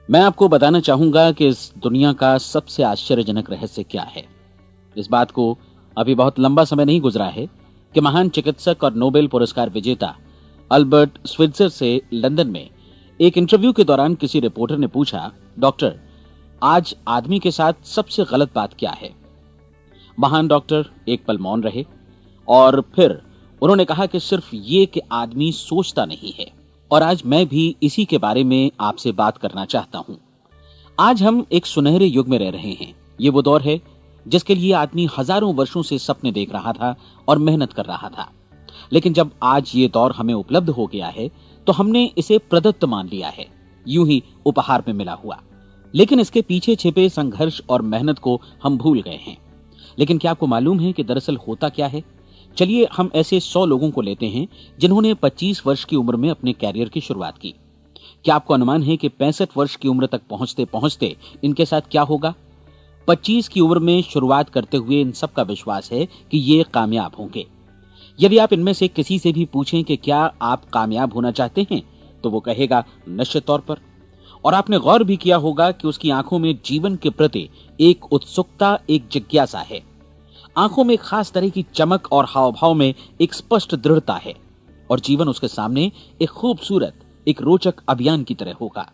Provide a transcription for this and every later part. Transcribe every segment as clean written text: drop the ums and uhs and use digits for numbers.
मैं आपको बताना चाहूंगा कि इस दुनिया का सबसे आश्चर्यजनक रहस्य क्या है। इस बात को अभी बहुत लंबा समय नहीं गुजरा है कि महान चिकित्सक और नोबेल पुरस्कार विजेता अल्बर्ट स्विट्जर से लंदन में एक इंटरव्यू के दौरान किसी रिपोर्टर ने पूछा, डॉक्टर, आज आदमी के साथ सबसे गलत बात क्या है। महान डॉक्टर एक पल मौन रहे और फिर उन्होंने कहा कि सिर्फ ये कि आदमी सोचता नहीं है। और आज मैं भी इसी के बारे में आपसे बात करना चाहता हूं। आज हम एक सुनहरे युग में रह रहे हैं। ये वो दौर है जिसके लिए आदमी हजारों वर्षों से सपने देख रहा था और मेहनत कर रहा था। लेकिन जब आज ये दौर हमें उपलब्ध हो गया है तो हमने इसे प्रदत्त मान लिया है, यूं ही उपहार में मिला हुआ। लेकिन इसके पीछे छिपे संघर्ष और मेहनत को हम भूल गए हैं। लेकिन क्या आपको मालूम है कि दरअसल होता क्या है? चलिए हम ऐसे 100 लोगों को लेते हैं जिन्होंने 25 वर्ष की उम्र में अपने कैरियर की शुरुआत की। क्या आपको अनुमान है कि 65 वर्ष की उम्र तक पहुंचते पहुंचते इनके साथ क्या होगा? 25 की उम्र में शुरुआत करते हुए इन सब का विश्वास है कि ये कामयाब होंगे। यदि आप इनमें से किसी से भी पूछें कि क्या आप कामयाब होना चाहते हैं, तो वो कहेगा निश्चित तौर पर। और आपने गौर भी किया होगा कि उसकी आंखों में जीवन के प्रति एक उत्सुकता, एक जिज्ञासा है। आंखों में खास तरह की चमक और हाव भाव में एक स्पष्ट दृढ़ता है और जीवन उसके सामने एक खूबसूरत, एक रोचक अभियान की तरह होगा।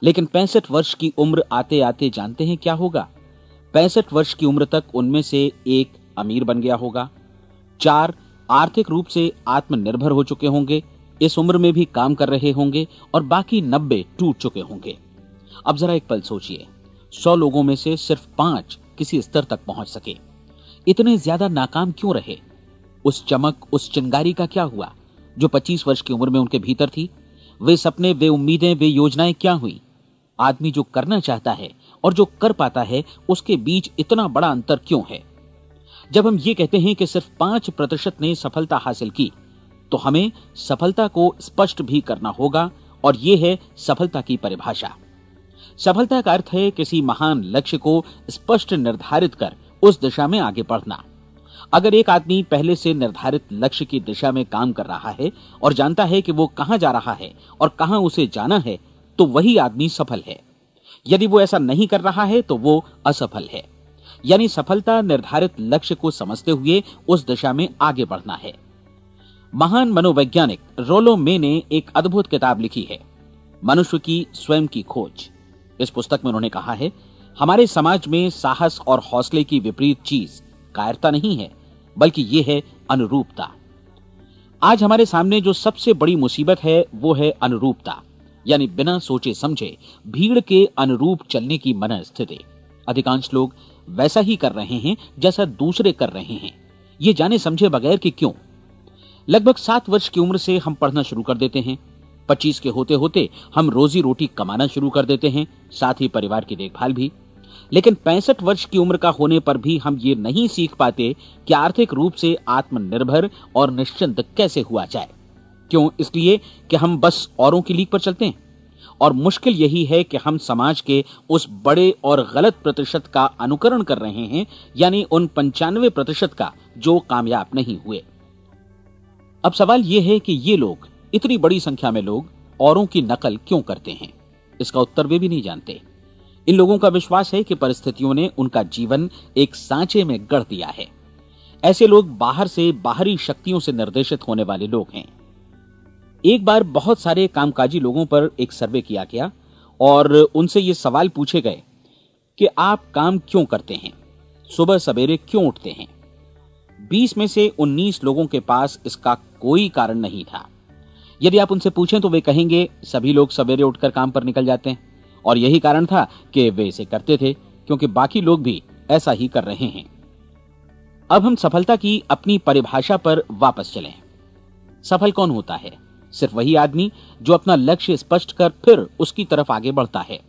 लेकिन 65 वर्ष की उम्र आते आते जानते हैं क्या होगा? 65 वर्ष की उम्र तक उनमें से एक अमीर बन गया होगा, 4 आर्थिक रूप से आत्मनिर्भर हो चुके होंगे, इस उम्र में भी काम कर रहे होंगे और बाकी 90 टूट चुके होंगे। अब जरा एक पल सोचिए, 100 लोगों में से सिर्फ 5 किसी स्तर तक पहुंच सके। इतने ज्यादा नाकाम क्यों रहे? उस चमक, उस चिंगारी का क्या हुआ जो 25 वर्ष की उम्र में उनके भीतर थी? वे सपने, वे उम्मीदें, वे योजनाएं क्या हुई? आदमी जो करना चाहता है और जो कर पाता है, उसके बीच इतना बड़ा अंतर क्यों है? जब हम ये कहते हैं कि सिर्फ 5% ने सफलता हासिल की, तो हमें सफलता को स्पष्ट भी करना होगा और यह है सफलता की परिभाषा। सफलता का अर्थ है किसी महान लक्ष्य को स्पष्ट निर्धारित कर उस दिशा में आगे बढ़ना। अगर एक आदमी पहले से निर्धारित लक्ष्य की दिशा में काम कर रहा है और जानता है कि वो कहां जा रहा है और कहां उसे जाना है, तो वही आदमी सफल है। यदि वो ऐसा नहीं कर रहा है तो वो असफल है। यानी सफलता निर्धारित लक्ष्य को समझते हुए उस दिशा में आगे बढ़ना है। महान मनोवैज्ञानिक रोलो मे ने एक अद्भुत किताब लिखी है, मनुष्य की स्वयं की खोज। इस पुस्तक में उन्होंने कहा है, हमारे समाज में साहस और हौसले की विपरीत चीज कायरता नहीं है, बल्कि यह है अनुरूपता। आज हमारे सामने जो सबसे बड़ी मुसीबत है वो है अनुरूपता, यानी बिना सोचे समझे भीड़ के अनुरूप चलने की मनस्थिति। अधिकांश लोग वैसा ही कर रहे हैं जैसा दूसरे कर रहे हैं, ये जाने समझे बगैर कि क्यों। लगभग 7 वर्ष की उम्र से हम पढ़ना शुरू कर देते हैं। 25 के होते होते हम रोजी रोटी कमाना शुरू कर देते हैं, साथ ही परिवार की देखभाल भी। लेकिन 65 वर्ष की उम्र का होने पर भी हम ये नहीं सीख पाते कि आर्थिक रूप से आत्मनिर्भर और निश्चिंत कैसे हुआ जाए। क्यों? इसलिए कि हम बस औरों की लीक पर चलते हैं। और मुश्किल यही है कि हम समाज के उस बड़े और गलत प्रतिशत का अनुकरण कर रहे हैं, यानी उन 95% का जो कामयाब नहीं हुए। अब सवाल यह है कि ये लोग, इतनी बड़ी संख्या में लोग, औरों की नकल क्यों करते हैं? इसका उत्तर वे भी नहीं जानते। इन लोगों का विश्वास है कि परिस्थितियों ने उनका जीवन एक सांचे में गढ़ दिया है। ऐसे लोग बाहर से बाहरी शक्तियों से निर्देशित होने वाले लोग हैं। एक बार बहुत सारे कामकाजी लोगों पर एक सर्वे किया गया और उनसे ये सवाल पूछे गए कि आप काम क्यों करते हैं, सुबह सवेरे क्यों उठते हैं। 20 में से 19 लोगों के पास इसका कोई कारण नहीं था। यदि आप उनसे पूछें तो वे कहेंगे सभी लोग सवेरे उठकर काम पर निकल जाते हैं और यही कारण था कि वे इसे करते थे क्योंकि बाकी लोग भी ऐसा ही कर रहे हैं। अब हम सफलता की अपनी परिभाषा पर वापस चलें। सफल कौन होता है? सिर्फ वही आदमी जो अपना लक्ष्य स्पष्ट कर फिर उसकी तरफ आगे बढ़ता है।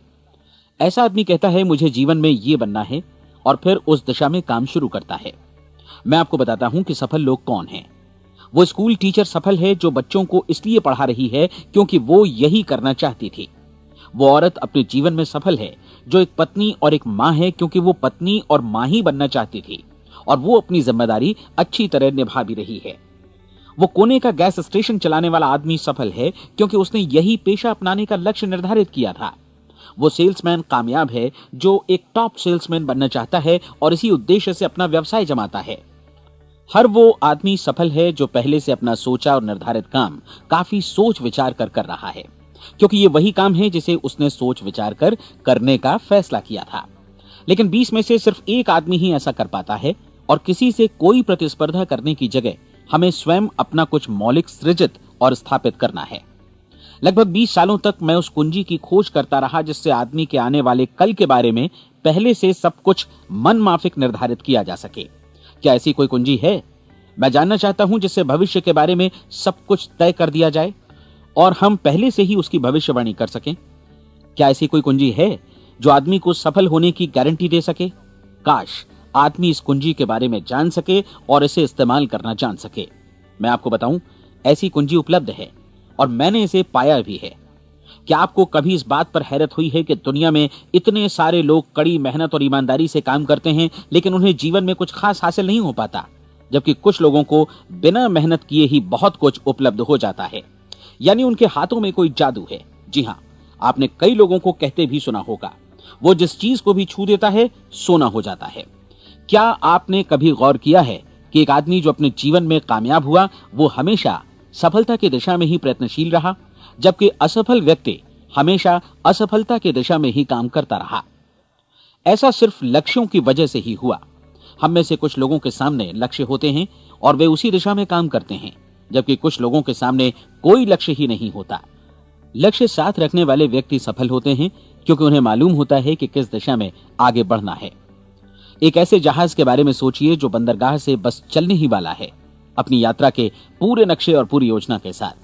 ऐसा आदमी कहता है मुझे जीवन में ये बनना है और फिर उस दिशा में काम शुरू करता है। मैं आपको बताता हूं कि सफल लोग कौन हैं। वो स्कूल टीचर सफल है जो बच्चों को इसलिए पढ़ा रही है क्योंकि वो यही करना चाहती थी। वो औरत अपने जीवन में सफल है जो एक पत्नी और एक मां है क्योंकि वो पत्नी और मां ही बनना चाहती थी और वो अपनी जिम्मेदारी अच्छी तरह निभा भी रही है। वो कोने का गैस स्टेशन चलाने वाला आदमी सफल है क्योंकि उसने यही पेशा अपनाने का लक्ष्य निर्धारित किया था। वो सेल्समैन कामयाब है जो एक टॉप सेल्समैन बनना चाहता है और इसी उद्देश्य से अपना व्यवसाय जमाता है। हर वो आदमी सफल है जो पहले से अपना सोचा और निर्धारित काम काफी सोच विचार कर रहा है, क्योंकि ये वही काम है जिसे उसने सोच विचार कर करने का फैसला किया था। लेकिन 20 में से सिर्फ एक आदमी ही ऐसा कर पाता है, और किसी से कोई प्रतिस्पर्धा करने की जगह हमें स्वयं अपना कुछ मौलिक सृजित और स्थापित करना है। लगभग 20 सालों तक मैं उस कुंजी की खोज करता रहा जिससे आदमी के आने वाले कल के बारे में पहले से सब कुछ मन माफिक निर्धारित किया जा सके। क्या ऐसी कोई कुंजी है? मैं जानना चाहता हूं जिससे भविष्य के बारे में सब कुछ तय कर दिया जाए और हम पहले से ही उसकी भविष्यवाणी कर सकें। क्या ऐसी कोई कुंजी है जो आदमी को सफल होने की गारंटी दे सके? काश आदमी इस कुंजी के बारे में जान सके और इसे इस्तेमाल करना जान सके। मैं आपको बताऊं, ऐसी कुंजी उपलब्ध है और मैंने इसे पाया भी है। क्या आपको कभी इस बात पर हैरत हुई है कि दुनिया में इतने सारे लोग कड़ी मेहनत और ईमानदारी से काम करते हैं, लेकिन उन्हें जीवन में कुछ खास हासिल नहीं हो पाता, जबकि कुछ लोगों को बिना मेहनत किए ही बहुत कुछ उपलब्ध हो जाता है। यानी उनके हाथों में कोई जादू है। जी हां, आपने कई लोगों को कहते भी सुना होगा, वो जिस चीज को भी छू देता है सोना हो जाता है। क्या आपने कभी गौर किया है कि एक आदमी जो अपने जीवन में कामयाब हुआ वो हमेशा सफलता की दिशा में ही प्रयत्नशील रहा, जबकि असफल व्यक्ति हमेशा असफलता की दिशा में ही काम करता रहा? ऐसा सिर्फ लक्ष्यों की वजह से ही हुआ। हम में से कुछ लोगों के सामने लक्ष्य होते हैं और वे उसी दिशा में काम करते हैं, जबकि कुछ लोगों के सामने कोई लक्ष्य ही नहीं होता। लक्ष्य साथ रखने वाले व्यक्ति सफल होते हैं क्योंकि उन्हें मालूम होता है कि किस दिशा में आगे बढ़ना है। एक ऐसे जहाज के बारे में सोचिए जो बंदरगाह से बस चलने ही वाला है, अपनी यात्रा के पूरे नक्शे और पूरी योजना के साथ।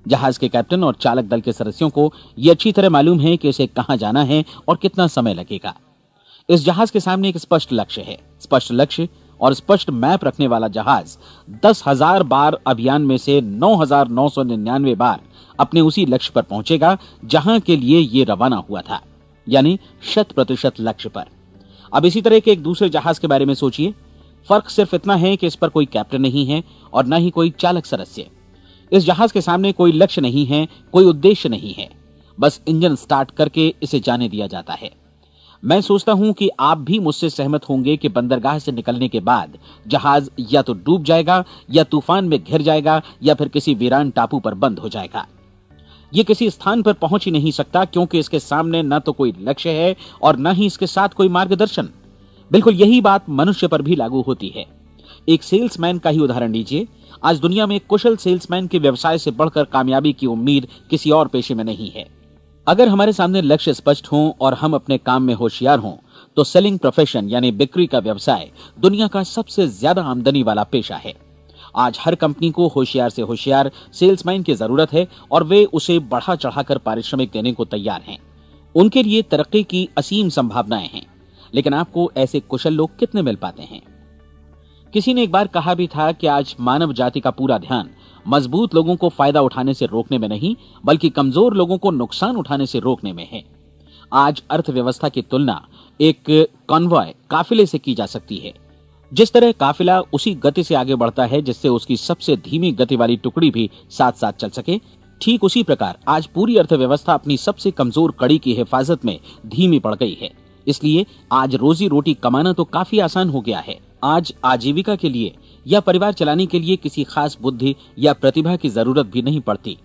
जहाज के कैप्टन और चालक दल के सदस्यों को यह अच्छी तरह मालूम है कि उसे कहां जाना है और कितना समय लगेगा। इस जहाज के सामने एक स्पष्ट लक्ष्य है। स्पष्ट लक्ष्य और स्पष्ट मैप रखने वाला जहाज 10,000 बार अभियान में से 9,999 बार अपने उसी लक्ष्य पर पहुंचेगा जहां के लिए ये रवाना हुआ था, यानी 100% लक्ष्य पर। अब इसी तरह के एक दूसरे जहाज के बारे में सोचिए। फर्क सिर्फ इतना है कि इस पर कोई कैप्टन नहीं है और न ही कोई चालक सदस्य। इस जहाज के सामने कोई लक्ष्य नहीं है, कोई उद्देश्य नहीं है, बस इंजन स्टार्ट करके इसे जाने दिया जाता है। मैं सोचता हूं कि आप भी मुझसे सहमत होंगे कि बंदरगाह से निकलने के बाद जहाज या तो डूब जाएगा या तूफान में घिर जाएगा या फिर किसी वीरान टापू पर बंद हो जाएगा। ये किसी स्थान पर पहुंच ही नहीं सकता क्योंकि इसके सामने न तो कोई लक्ष्य है और न ही इसके साथ कोई मार्गदर्शन। बिल्कुल यही बात मनुष्य पर भी लागू होती है। एक सेल्समैन का ही उदाहरण लीजिए। आज दुनिया में कुशल सेल्समैन के व्यवसाय से बढ़कर कामयाबी की उम्मीद किसी और पेशे में नहीं है। अगर हमारे सामने लक्ष्य स्पष्ट हों और हम अपने काम में होशियार हों तो सेलिंग प्रोफेशन यानी बिक्री का व्यवसाय दुनिया का सबसे ज्यादा आमदनी वाला पेशा है। आज हर कंपनी को होशियार से होशियार सेल्समैन की जरूरत है और वे उसे बढ़ा चढ़ाकर पारिश्रमिक देने को तैयार हैं। उनके लिए तरक्की की असीम संभावनाएं हैं, लेकिन आपको ऐसे कुशल लोग कितने मिल पाते हैं? किसी ने एक बार कहा भी था कि आज मानव जाति का पूरा ध्यान मजबूत लोगों को फायदा उठाने से रोकने में नहीं, बल्कि कमजोर लोगों को नुकसान उठाने से रोकने में है। आज अर्थव्यवस्था की तुलना एक कॉन्वॉय काफिले से की जा सकती है। जिस तरह काफिला उसी गति से आगे बढ़ता है जिससे उसकी सबसे धीमी गति वाली टुकड़ी भी साथ साथ चल सके, ठीक उसी प्रकार आज पूरी अर्थव्यवस्था अपनी सबसे कमजोर कड़ी की हिफाजत में धीमी पड़ गई है। इसलिए आज रोजी रोटी कमाना तो काफी आसान हो गया है। आज आजीविका के लिए या परिवार चलाने के लिए किसी खास बुद्धि या प्रतिभा की जरूरत भी नहीं पड़ती।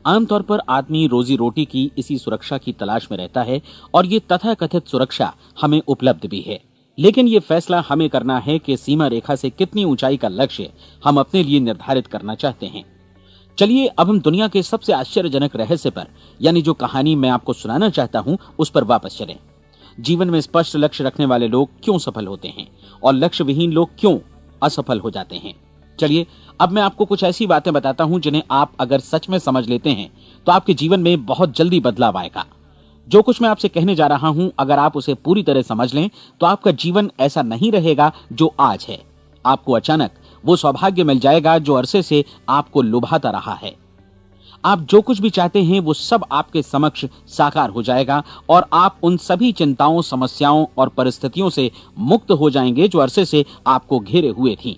आमतौर पर आदमी रोजी रोटी की इसी सुरक्षा की तलाश में रहता है और ये तथाकथित सुरक्षा हमें उपलब्ध भी है। लेकिन ये फैसला हमें करना है कि सीमा रेखा से कितनी ऊंचाई का लक्ष्य हम अपने लिए निर्धारित करना चाहते हैं। चलिए अब हम दुनिया के सबसे आश्चर्यजनक रहस्य पर, यानी जो कहानी मैं आपको सुनाना चाहता हूं, उस पर वापस चलें। जीवन में स्पष्ट लक्ष्य रखने वाले लोग क्यों सफल होते हैं और लक्ष्य विहीन लोग क्यों असफल हो जाते हैं? चलिए अब मैं आपको कुछ ऐसी बातें बताता हूं जिन्हें आप अगर सच में समझ लेते हैं तो आपके जीवन में बहुत जल्दी बदलाव आएगा। जो कुछ मैं आपसे कहने जा रहा हूं, अगर आप उसे पूरी तरह समझ लें तो आपका जीवन ऐसा नहीं रहेगा जो आज है। आपको अचानक वो सौभाग्य मिल जाएगा जो अरसे से आपको लुभाता रहा है। आप जो कुछ भी चाहते हैं वो सब आपके समक्ष साकार हो जाएगा और आप उन सभी चिंताओं, समस्याओं और परिस्थितियों से मुक्त हो जाएंगे जो अरसे से आपको घेरे हुए थीं।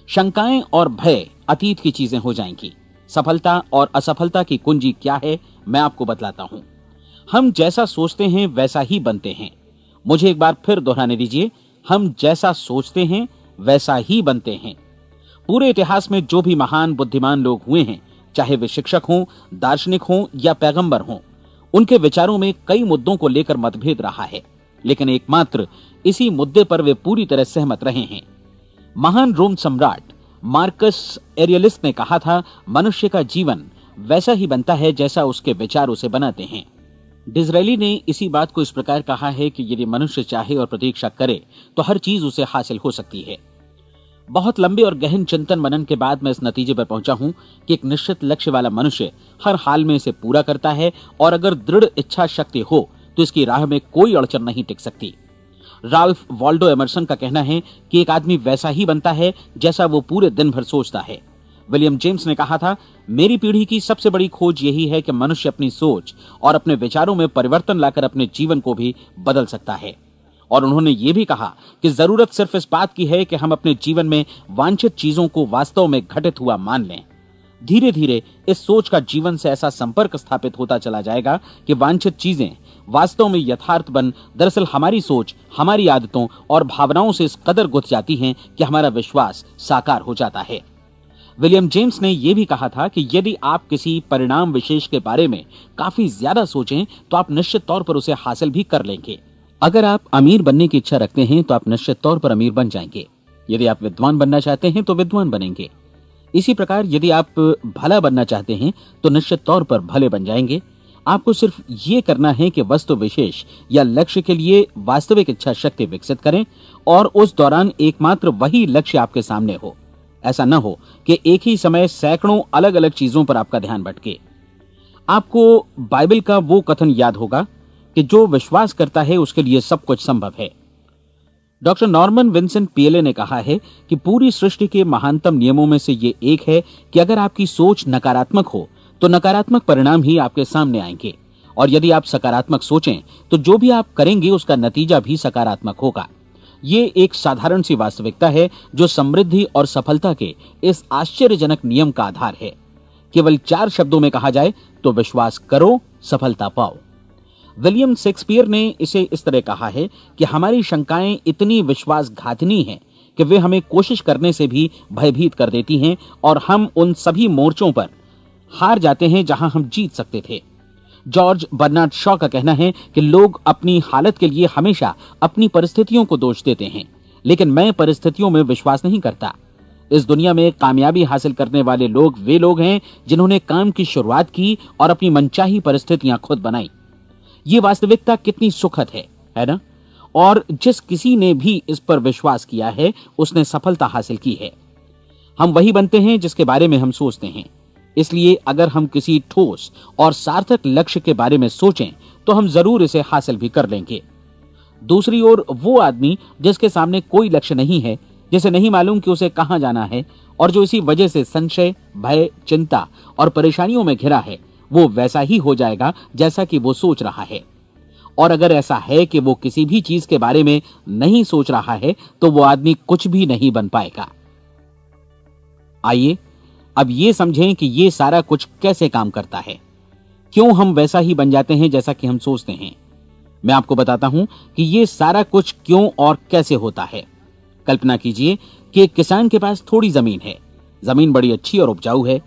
शंकाएं और भय अतीत की चीजें हो जाएंगी। सफलता और असफलता की कुंजी क्या है, मैं आपको बतलाता हूं। हम जैसा सोचते हैं वैसा ही बनते हैं। मुझे एक बार फिर दोहराने दीजिए, हम जैसा सोचते हैं वैसा ही बनते हैं। पूरे इतिहास में जो भी महान बुद्धिमान लोग हुए हैं, चाहे वे शिक्षक हों, दार्शनिक हों या पैगंबर हों, उनके विचारों में कई मुद्दों को लेकर मतभेद रहा है, लेकिन एकमात्र इसी मुद्दे पर वे पूरी तरह सहमत रहे हैं। महान रोम सम्राट मार्कस एरियलिस ने कहा था, मनुष्य का जीवन वैसा ही बनता है जैसा उसके विचार उसे बनाते हैं। डिज़रायली ने इसी बात को इस प्रकार कहा है कि यदि मनुष्य चाहे और प्रतीक्षा करे तो हर चीज उसे हासिल हो सकती है। बहुत लंबे और गहन चिंतन मनन के बाद मैं इस नतीजे पर पहुंचा हूं कि एक निश्चित लक्ष्य वाला मनुष्य हर हाल में इसे पूरा करता है, और अगर दृढ़ इच्छा शक्ति हो तो इसकी राह में कोई अड़चन नहीं टिक सकती। राल्फ वॉल्डो एमर्सन का कहना है कि एक आदमी वैसा ही बनता है जैसा वो पूरे दिन भर सोचता है। विलियम जेम्स ने कहा था, मेरी पीढ़ी की सबसे बड़ी खोज यही है कि मनुष्य अपनी सोच और अपने विचारों में परिवर्तन लाकर अपने जीवन को भी बदल सकता है। और उन्होंने ये भी कहा कि जरूरत सिर्फ इस बात की है कि हम अपने जीवन में वांछित चीजों को वास्तव में घटित हुआ मान लें। धीरे धीरे इस सोच का जीवन से ऐसा संपर्क स्थापित होता चला जाएगा कि वांछित चीजें वास्तव में यथार्थ बन दरअसल हमारी सोच, हमारी आदतों और भावनाओं से इस कदर गुथ जाती हैं कि हमारा विश्वास साकार हो जाता है। विलियम जेम्स ने यह भी कहा था कि यदि आप किसी परिणाम विशेष के बारे में काफी ज्यादा सोचें तो आप निश्चित तौर पर उसे हासिल भी कर लेंगे। अगर आप अमीर बनने की इच्छा रखते हैं तो आप निश्चित तौर पर अमीर बन जाएंगे। यदि आप विद्वान बनना चाहते हैं तो विद्वान बनेंगे। इसी प्रकार यदि आप भला बनना चाहते हैं तो निश्चित तौर पर भले बन जाएंगे। आपको सिर्फ ये करना है कि वस्तु विशेष या लक्ष्य के लिए वास्तविक इच्छा शक्ति विकसित करें, और उस दौरान एकमात्र वही लक्ष्य आपके सामने हो। ऐसा न हो कि एक ही समय सैकड़ों अलग अलग चीजों पर आपका ध्यान भटके। आपको बाइबल का वो कथन याद होगा कि जो विश्वास करता है उसके लिए सब कुछ संभव है। डॉक्टर नॉर्मन विंसेंट पीएले ने कहा है कि पूरी सृष्टि के महानतम नियमों में से ये एक है कि अगर आपकी सोच नकारात्मक हो तो नकारात्मक परिणाम ही आपके सामने आएंगे, और यदि आप सकारात्मक सोचें तो जो भी आप करेंगे उसका नतीजा भी सकारात्मक होगा। ये एक साधारण सी वास्तविकता है जो समृद्धि और सफलता के इस आश्चर्यजनक नियम का आधार है। केवल 4 शब्दों में कहा जाए तो विश्वास करो, सफलता पाओ। विलियम शेक्सपियर ने इसे इस तरह कहा है कि हमारी शंकाएं इतनी विश्वासघातिनी हैं कि वे हमें कोशिश करने से भी भयभीत कर देती हैं, और हम उन सभी मोर्चों पर हार जाते हैं जहां हम जीत सकते थे। जॉर्ज बर्नार्ड शॉ का कहना है कि लोग अपनी हालत के लिए हमेशा अपनी परिस्थितियों को दोष देते हैं, लेकिन मैं परिस्थितियों में विश्वास नहीं करता। इस दुनिया में कामयाबी हासिल करने वाले लोग वे लोग हैं जिन्होंने काम की शुरुआत की और अपनी मनचाही परिस्थितियां खुद बनाई। ये वास्तविकता कितनी सुखद है ना? और जिस किसी ने भी इस पर विश्वास किया है उसने सफलता हासिल की है। हम वही बनते हैं जिसके बारे में हम सोचते हैं। इसलिए अगर हम किसी ठोस और सार्थक लक्ष्य के बारे में सोचें तो हम जरूर इसे हासिल भी कर लेंगे। दूसरी ओर वो आदमी जिसके सामने कोई लक्ष्य नहीं है, जिसे नहीं मालूम कि उसे कहां जाना है, और जो इसी वजह से संशय, भय, चिंता और परेशानियों में घिरा है, वो वैसा ही हो जाएगा जैसा कि वो सोच रहा है। और अगर ऐसा है कि वो किसी भी चीज के बारे में नहीं सोच रहा है तो वो आदमी कुछ भी नहीं बन पाएगा। आइए अब ये समझें कि ये सारा कुछ कैसे काम करता है, क्यों हम वैसा ही बन जाते हैं जैसा कि हम सोचते हैं। मैं आपको बताता हूं कि ये सारा कुछ क्यों और कैसे होता है। कल्पना कीजिए कि एक किसान के पास थोड़ी जमीन है। जमीन बड़ी अच्छी और उपजाऊ है।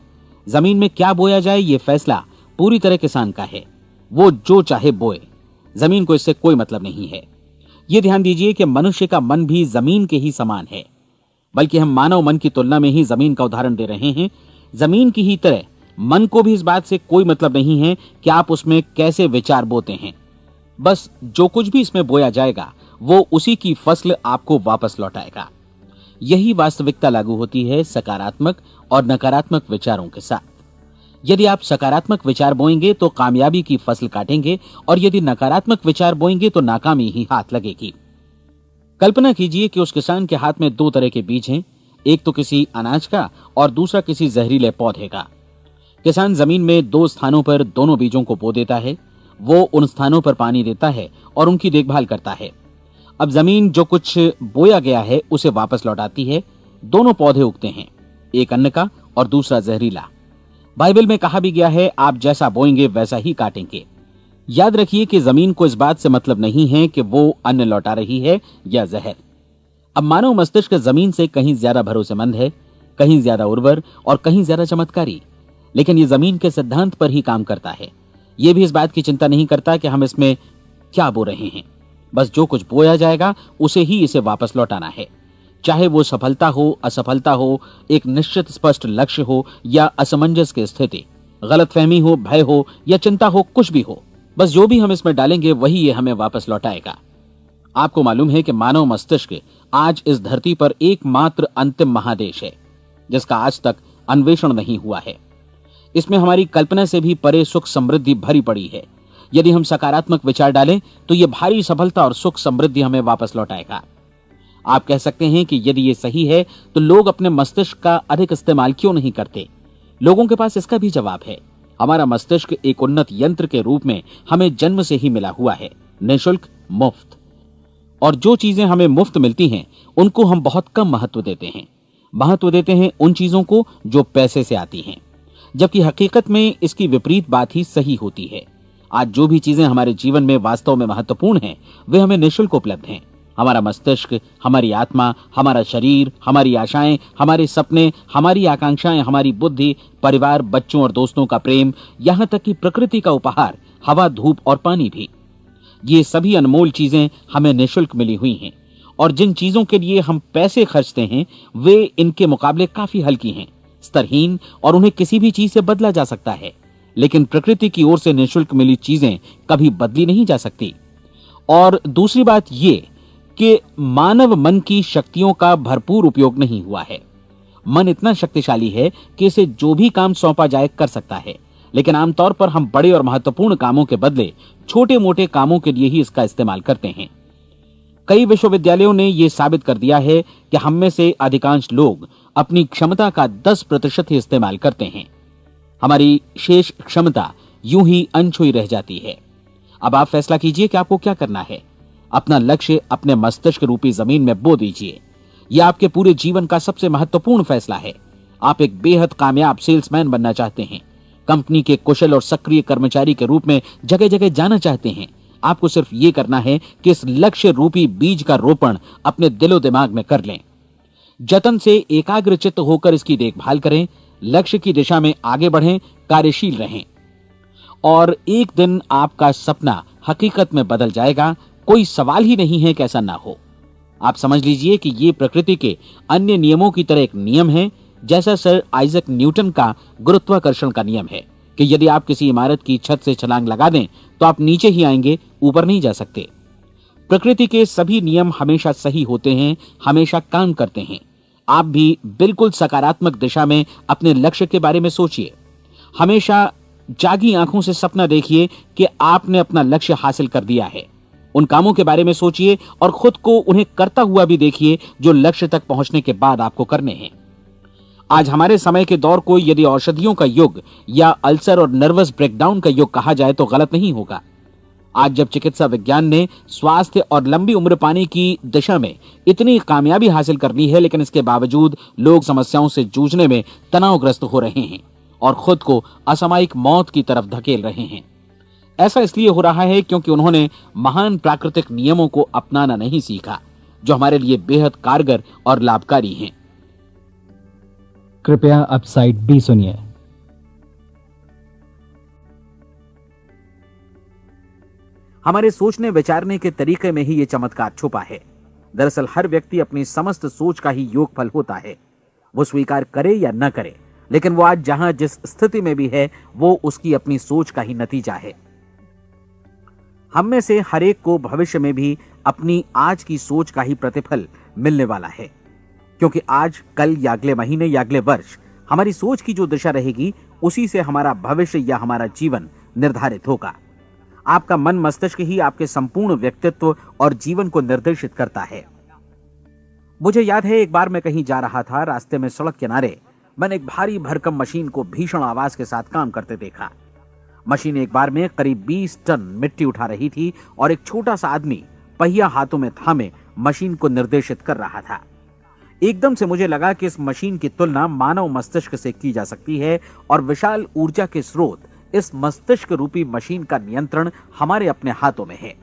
जमीन में क्या बोया जाए ये फैसला पूरी तरह किसान का है। वो जो चाहे बोए, जमीन को इससे कोई मतलब नहीं है। ये ध्यान दीजिए कि मनुष्य का मन भी जमीन के ही समान है, बल्कि हम मानव मन की तुलना में ही जमीन का उदाहरण दे रहे हैं। जमीन की ही तरह मन को भी इस बात से कोई मतलब नहीं है कि आप उसमें कैसे विचार बोते हैं। बस जो कुछ भी इसमें बोया जाएगा वो उसी की फसल आपको वापस लौटाएगा। यही वास्तविकता लागू होती है सकारात्मक और नकारात्मक विचारों के साथ। यदि आप सकारात्मक विचार बोएंगे तो कामयाबी की फसल काटेंगे, और यदि नकारात्मक विचार बोएंगे तो नाकामी ही हाथ लगेगी। कल्पना कीजिए कि उस किसान के हाथ में 2 तरह के बीज हैं, एक तो किसी अनाज का और दूसरा किसी जहरीले पौधे का। किसान जमीन में 2 स्थानों पर दोनों बीजों को बो देता है। वो उन स्थानों पर पानी देता है और उनकी देखभाल करता है। अब जमीन जो कुछ बोया गया है उसे वापस लौटाती है। दोनों पौधे उगते हैं, एक अन्न का और दूसरा जहरीला। बाइबल में कहा भी गया है, आप जैसा बोएंगे वैसा ही काटेंगे। याद रखिए कि जमीन को इस बात से मतलब नहीं है कि वो अन्न लौटा रही है या जहर। अब मानव मस्तिष्क जमीन से कहीं ज्यादा भरोसेमंद है, कहीं ज्यादा उर्वर और कहीं ज्यादा चमत्कारी, लेकिन ये जमीन के सिद्धांत पर ही काम करता है। ये भी इस बात की चिंता नहीं करता कि हम इसमें क्या बो रहे हैं। बस जो कुछ बोया जाएगा उसे ही इसे वापस लौटाना है, चाहे वो सफलता हो, असफलता हो, एक निश्चित स्पष्ट लक्ष्य हो या असमंजस की स्थिति, गलतफहमी हो, भय हो या चिंता हो, कुछ भी हो। बस जो भी हम इसमें डालेंगे वही ये हमें वापस लौटाएगा। आपको मालूम है कि मानव मस्तिष्क आज इस धरती पर एकमात्र अंतिम महादेश है जिसका आज तक अन्वेषण नहीं हुआ है। इसमें हमारी कल्पना से भी परे सुख समृद्धि भरी पड़ी है। यदि हम सकारात्मक विचार डालें तो यह भारी सफलता और सुख समृद्धि हमें वापस लौटाएगा। आप कह सकते हैं कि यदि ये सही है तो लोग अपने मस्तिष्क का अधिक इस्तेमाल क्यों नहीं करते? लोगों के पास इसका भी जवाब है। हमारा मस्तिष्क एक उन्नत यंत्र के रूप में हमें जन्म से ही मिला हुआ है, निःशुल्क, मुफ्त। और जो चीजें हमें मुफ्त मिलती हैं उनको हम बहुत कम महत्व देते हैं। महत्व देते हैं उन चीजों को जो पैसे से आती हैं, जबकि हकीकत में इसकी विपरीत बात ही सही होती है। आज जो भी चीजें हमारे जीवन में वास्तव में महत्वपूर्ण हैं वे हमें निःशुल्क उपलब्ध हैं। हमारा मस्तिष्क, हमारी आत्मा, हमारा शरीर, हमारी आशाएं, हमारे सपने, हमारी आकांक्षाएं, हमारी बुद्धि, परिवार, बच्चों और दोस्तों का प्रेम, यहां तक कि प्रकृति का उपहार, हवा, धूप और पानी भी। ये सभी अनमोल चीजें हमें निःशुल्क मिली हुई हैं, और जिन चीजों के लिए हम पैसे खर्चते हैं वे इनके मुकाबले काफी हल्की हैं, स्तरहीन, और उन्हें किसी भी चीज से बदला जा सकता है। लेकिन प्रकृति की ओर से निःशुल्क मिली चीजें कभी बदली नहीं जा सकती। और दूसरी बात ये कि मानव मन की शक्तियों का भरपूर उपयोग नहीं हुआ है। मन इतना शक्तिशाली है कि इसे जो भी काम सौंपा जाए कर सकता है, लेकिन आमतौर पर हम बड़े और महत्वपूर्ण कामों के बदले छोटे मोटे कामों के लिए ही इसका इस्तेमाल करते हैं। कई विश्वविद्यालयों ने यह साबित कर दिया है कि हम में से अधिकांश लोग अपनी क्षमता का 10% ही इस्तेमाल करते हैं। हमारी शेष क्षमता यूं ही अनछुई रह जाती है। अब आप फैसला कीजिए कि आपको क्या करना है। अपना लक्ष्य अपने मस्तिष्क रूपी जमीन में बो दीजिए। यह आपके पूरे जीवन का सबसे महत्वपूर्ण फैसला है। आप एक बेहद कामयाब सेल्समैन बनना चाहते हैं, कंपनी के कुशल और सक्रिय कर्मचारी के रूप में जगह जगह जाना चाहते हैं। आपको सिर्फ ये करना है कि इस लक्ष्य रूपी बीज का रोपण अपने दिलो दिमाग में कर लें। जतन से एकाग्रचित्त होकर इसकी देखभाल करें, लक्ष्य की दिशा में आगे बढ़ें, कार्यशील रहें, और एक दिन आपका सपना हकीकत में बदल जाएगा। कोई सवाल ही नहीं है कि ऐसा ना हो। आप समझ लीजिए कि ये प्रकृति के अन्य नियमों की तरह एक नियम है, जैसा सर आइजक न्यूटन का गुरुत्वाकर्षण का नियम है कि यदि आप किसी इमारत की छत से छलांग लगा दें तो आप नीचे ही आएंगे, ऊपर नहीं जा सकते। प्रकृति के सभी नियम हमेशा सही होते हैं, हमेशा काम करते हैं। आप भी बिल्कुल सकारात्मक दिशा में अपने लक्ष्य के बारे में सोचिए। हमेशा जागी आंखों से सपना देखिए कि आपने अपना लक्ष्य हासिल कर दिया है। उन कामों के बारे में सोचिए और खुद को उन्हें करता हुआ भी देखिए जो लक्ष्य तक पहुंचने के बाद आपको करने हैं। आज हमारे समय के दौर को यदि औषधियों का युग या अल्सर और नर्वस ब्रेकडाउन का युग कहा जाए तो गलत नहीं होगा। आज जब चिकित्सा विज्ञान ने स्वास्थ्य और लंबी उम्र पाने की दिशा में इतनी कामयाबी हासिल कर ली है, लेकिन इसके बावजूद लोग समस्याओं से जूझने में तनावग्रस्त हो रहे हैं और खुद को असामयिक मौत की तरफ धकेल रहे हैं। ऐसा इसलिए हो रहा है क्योंकि उन्होंने महान प्राकृतिक नियमों को अपनाना नहीं सीखा, जो हमारे लिए बेहद कारगर और लाभकारी हैं। कृपया अब साइड बी सुनिए। हमारे सोचने विचारने के तरीके में ही ये चमत्कार छुपा है। दरअसल हर व्यक्ति अपनी समस्त सोच का ही योगफल होता है। वो स्वीकार करे या न करे, लेकिन वो आज जहां जिस स्थिति में भी है वो उसकी अपनी सोच का ही नतीजा है। हम में से हर एक को भविष्य में भी अपनी आज की सोच का ही प्रतिफल मिलने वाला है, क्योंकि आज, कल या अगले महीने या अगले वर्ष हमारी सोच की जो दिशा रहेगी उसी से हमारा भविष्य या हमारा जीवन निर्धारित होगा। आपका मन मस्तिष्क ही आपके संपूर्ण व्यक्तित्व और जीवन को निर्देशित करता है। मुझे याद है एक बार मैं कहीं जा रहा था, रास्ते में सड़क किनारे मैंने एक भारी भरकम मशीन को भीषण आवाज के साथ काम करते देखा। मशीन एक बार में करीब 20 टन मिट्टी उठा रही थी और एक छोटा सा आदमी पहिया हाथों में थामे मशीन को निर्देशित कर रहा था। एकदम से मुझे लगा कि इस मशीन की तुलना मानव मस्तिष्क से की जा सकती है और विशाल ऊर्जा के स्रोत इस मस्तिष्क रूपी मशीन का नियंत्रण हमारे अपने हाथों में है।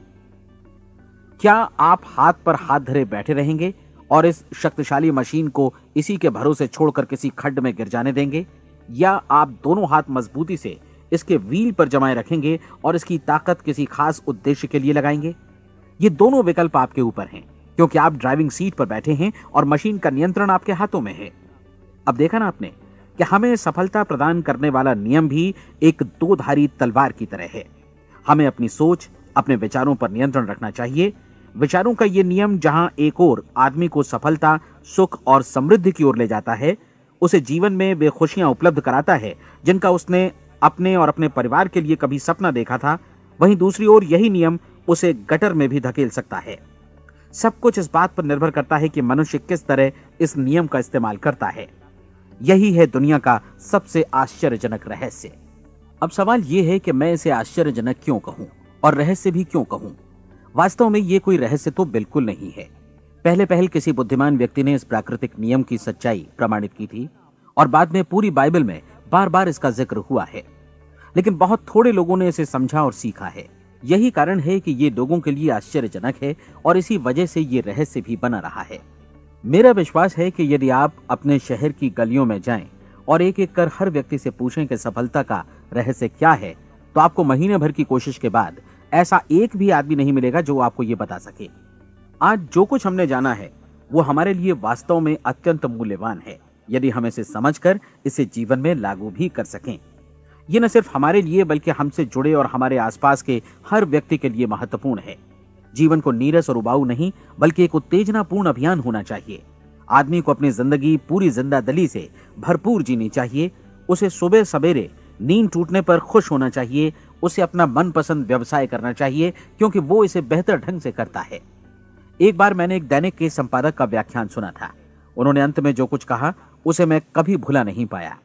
क्या आप हाथ पर हाथ धरे बैठे रहेंगे और इस शक्तिशाली मशीन को इसी के भरोसे छोड़कर किसी खड्ड में गिर जाने देंगे, या आप दोनों हाथ मजबूती से इसके व्हील पर जमाए रखेंगे और इसकी ताकत किसी खास उद्देश्य के लिए लगाएंगे? ये दोनों विकल्प आपके ऊपर हैं, क्योंकि आप ड्राइविंग सीट पर बैठे हैं और मशीन का नियंत्रण आपके हाथों में है। अब देखा ना आपने कि हमें सफलता प्रदान करने वाला नियम भी एक दो-धारी तलवार की तरह है। हमें अपनी सोच, अपने विचारों पर नियंत्रण रखना चाहिए। विचारों का ये नियम जहां एक ओर आदमी को सफलता, सुख और समृद्धि की ओर ले जाता है, उसे जीवन में वे खुशियां उपलब्ध कराता है जिनका उसने अपने और अपने परिवार के लिए कभी सपना देखा था, वहीं दूसरी ओर यही नियम उसे गटर में भी धकेल सकता है। सब कुछ इस बात पर निर्भर करता है कि मनुष्य किस तरह इस नियम का इस्तेमाल करता है। यही है दुनिया का सबसे आश्चर्यजनक रहस्य। अब सवाल यह है कि मैं इसे आश्चर्यजनक क्यों कहूं और रहस्य भी क्यों कहूं? वास्तव में यह कोई रहस्य तो बिल्कुल नहीं है। पहले पहल किसी बुद्धिमान व्यक्ति ने इस प्राकृतिक नियम की सच्चाई प्रमाणित की थी और बाद में पूरी बाइबल में बार बार इसका जिक्र हुआ है, लेकिन बहुत थोड़े लोगों ने इसे समझा और सीखा है। यही कारण है कि ये लोगों के लिए आश्चर्यजनक है और इसी वजह से ये रहस्य भी बना रहा है। मेरा विश्वास है कि यदि आप अपने शहर की गलियों में जाएं और एक एक कर हर व्यक्ति से पूछें कि सफलता का रहस्य क्या है, तो आपको महीने भर की कोशिश के बाद ऐसा एक भी आदमी नहीं मिलेगा जो आपको ये बता सके। आज जो कुछ हमने जाना है वो हमारे लिए वास्तव में अत्यंत मूल्यवान है, यदि हम इसे समझकर इसे जीवन में लागू भी कर सकें। ये न सिर्फ हमारे लिए बल्कि हमसे जुड़े और हमारे आसपास के हर व्यक्ति के लिए महत्वपूर्ण है। जीवन को नीरस और उबाऊ नहीं बल्कि एक उत्तेजनापूर्ण अभियान होना चाहिए। आदमी को अपनी जिंदगी पूरी जिंदादिली से भरपूर जीनी चाहिए। उसे सुबह सवेरे नींद टूटने पर खुश होना चाहिए। उसे अपना मनपसंद व्यवसाय करना चाहिए क्योंकि वो इसे बेहतर ढंग से करता है। एक बार मैंने एक दैनिक के संपादक का व्याख्यान सुना था। उन्होंने अंत में जो कुछ कहा उसे मैं कभी भुला नहीं पाया।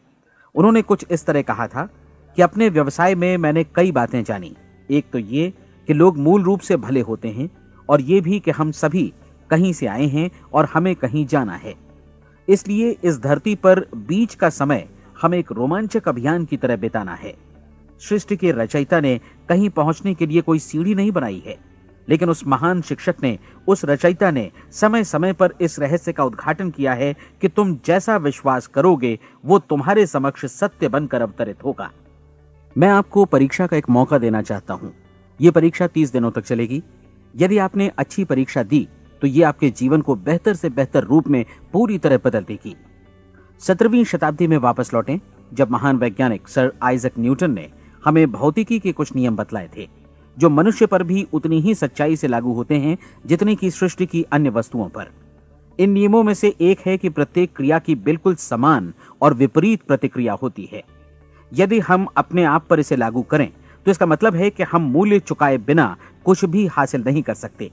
उन्होंने कुछ इस तरह कहा था कि अपने व्यवसाय में मैंने कई बातें जानी। एक तो ये कि लोग मूल रूप से भले होते हैं और ये भी कि हम सभी कहीं से आए हैं और हमें कहीं जाना है। इसलिए इस धरती पर बीच का समय हमें एक रोमांचक अभियान की तरह बिताना है। सृष्टि के रचयिता ने कहीं पहुंचने के लिए कोई सीढ़ी नहीं बनाई है, लेकिन उस महान शिक्षक ने, उस रचयिता ने समय समय पर इस रहस्य का उद्घाटन किया है कि तुम जैसा विश्वास करोगे वो तुम्हारे समक्ष सत्य बनकर अवतरित होगा। मैं आपको परीक्षा का एक मौका देना चाहता हूं। यह परीक्षा 30 दिनों तक चलेगी। यदि आपने अच्छी परीक्षा दी तो ये आपके जीवन को बेहतर से बेहतर रूप में पूरी तरह बदल देगी। 17वीं शताब्दी में वापस लौटें, जब महान वैज्ञानिक सर आइजक न्यूटन ने हमें भौतिकी के कुछ नियम बतलाए थे, जो मनुष्य पर भी उतनी ही सच्चाई से लागू होते हैं जितनी की सृष्टि की अन्य वस्तुओं पर। इन नियमों में से एक है कि प्रत्येक क्रिया की बिल्कुल समान और विपरीत प्रतिक्रिया होती है। यदि हम अपने आप पर इसे लागू करें तो इसका मतलब है कि हम मूल्य चुकाए बिना कुछ भी हासिल नहीं कर सकते।